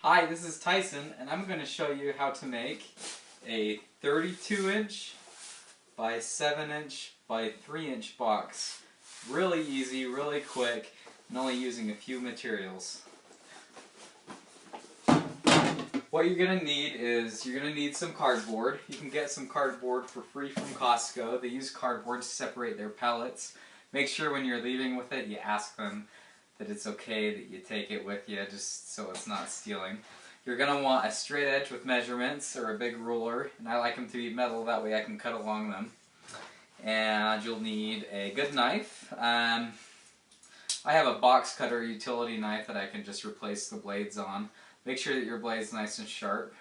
Hi, this is Tyson, and I'm going to show you how to make a 32-inch by 7-inch by 3-inch box. Really easy, really quick, and only using a few materials. What you're going to need is, you're going to need some cardboard. You can get some cardboard for free from Costco. They use cardboard to separate their pellets. Make sure when you're leaving with it, you ask them that it's okay that you take it with you, just so it's not stealing. You're going to want a straight edge with measurements, or a big ruler, and I like them to be metal, that way I can cut along them. And you'll need a good knife. I have a box cutter utility knife that I can just replace the blades on. Make sure that your blade's nice and sharp.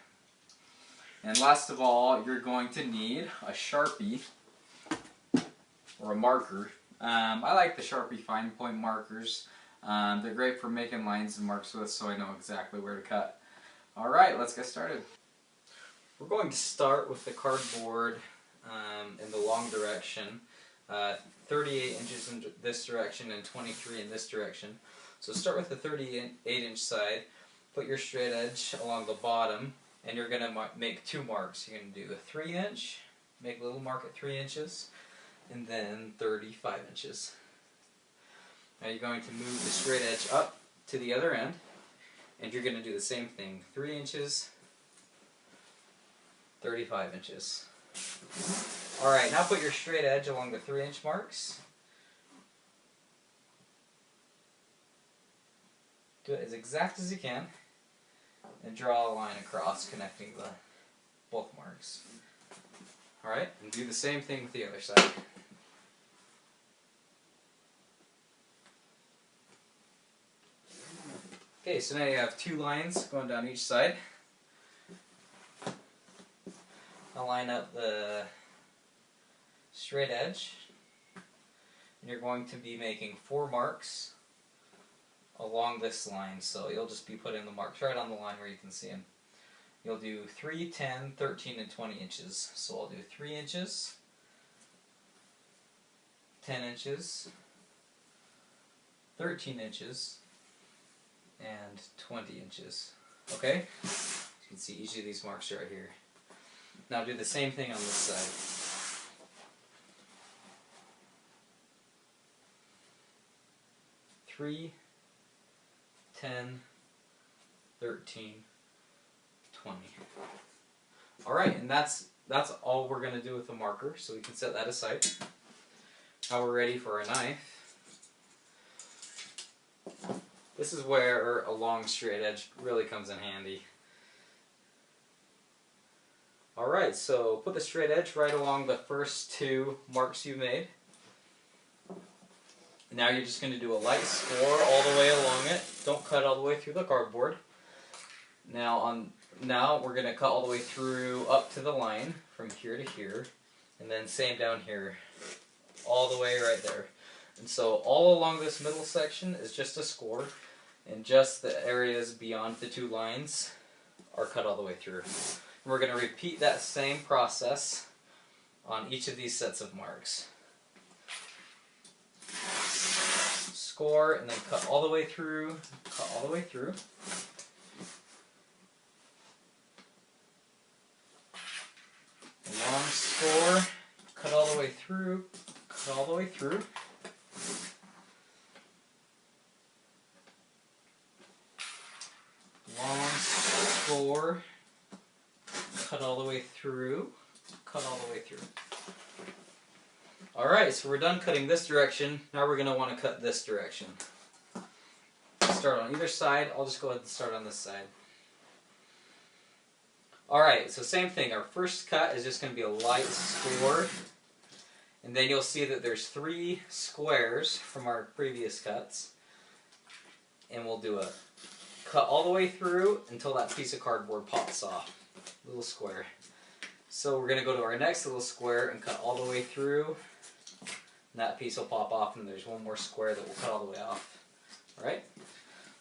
And last of all, you're going to need a Sharpie, or a marker. I like the Sharpie fine point markers. They're great for making lines and marks with, so I know exactly where to cut. Alright, let's get started. We're going to start with the cardboard in the long direction. 38 inches in this direction and 23 in this direction. So start with the 38-inch side, put your straight edge along the bottom, and you're going to make two marks. You're going to do a 3-inch, make a little mark at 3 inches, and then 35 inches. Now you're going to move the straight edge up to the other end, and you're going to do the same thing. 3 inches, 35 inches. Alright, now put your straight edge along the 3-inch marks. Do it as exact as you can, and draw a line across connecting both marks. Alright, and do the same thing with the other side. Okay, so now you have two lines going down each side. I'll line up the straight edge, and you're going to be making 4 marks along this line, so you'll just be putting the marks right on the line where you can see them. You'll do 3, 10, 13, and 20 inches. So I'll do 3 inches, 10 inches, 13 inches, and 20 inches. Okay? So you can see each of these marks right here. Now do the same thing on this side. Three, 10, 13, 20. Alright, and that's all we're going to do with the marker, so we can set that aside. Now we're ready for our knife. This is where a long straight edge really comes in handy. Alright, so put the straight edge right along the first 2 marks you made. Now you're just going to do a light score all the way along it. Don't cut all the way through the cardboard. Now we're going to cut all the way through up to the line from here to here, and then same down here, all the way right there. And so all along this middle section is just a score, and just the areas beyond the 2 lines are cut all the way through. And we're going to repeat that same process on each of these sets of marks. Score, and then cut all the way through, cut all the way through. Long score, cut all the way through, cut all the way through. Long score, cut all the way through, cut all the way through. Alright, so we're done cutting this direction. Now we're going to want to cut this direction. Start on either side. I'll just go ahead and start on this side. Alright, so same thing. Our first cut is just going to be a light score. And then you'll see that there's 3 squares from our previous cuts. And we'll do a cut all the way through until that piece of cardboard pops off. Little square. So we're going to go to our next little square and cut all the way through. And that piece will pop off, and there's one more square that will cut all the way off. Alright?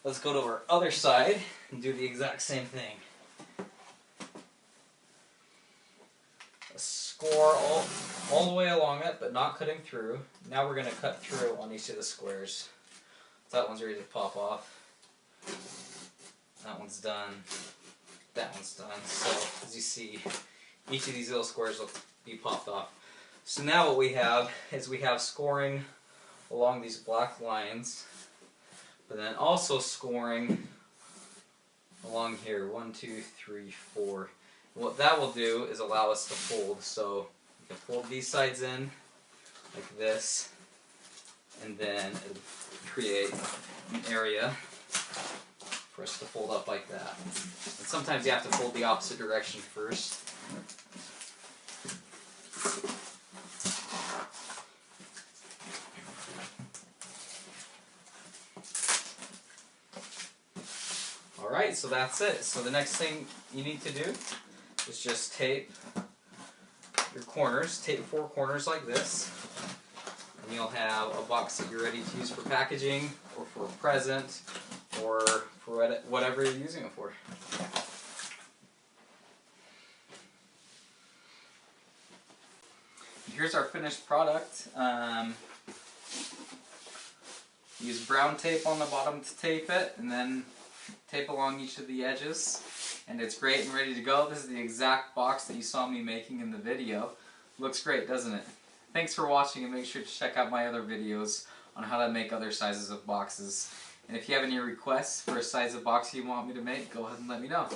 Let's go to our other side and do the exact same thing. A score all the way along it, but not cutting through. Now we're going to cut through on each of the squares. That one's ready to pop off. That one's one's done, that one's done. So as you see, each of these little squares will be popped off. So now what we have is we have scoring along these black lines, but then also scoring along here, 1, 2, 3, 4. What that will do is allow us to fold. So you can fold these sides in like this, and then it'll create an area for us to fold up like that. And sometimes you have to fold the opposite direction first. Alright, so that's it. So the next thing you need to do is just tape your corners. Tape 4 corners like this. And you'll have a box that you're ready to use for packaging, or for a present, or for whatever you're using it for. Here's our finished product. Use brown tape on the bottom to tape it, and then tape along each of the edges, and it's great and ready to go. This is the exact box that you saw me making in the video. Looks great, doesn't it? Thanks for watching, and make sure to check out my other videos on how to make other sizes of boxes. And if you have any requests for a size of box you want me to make, go ahead and let me know.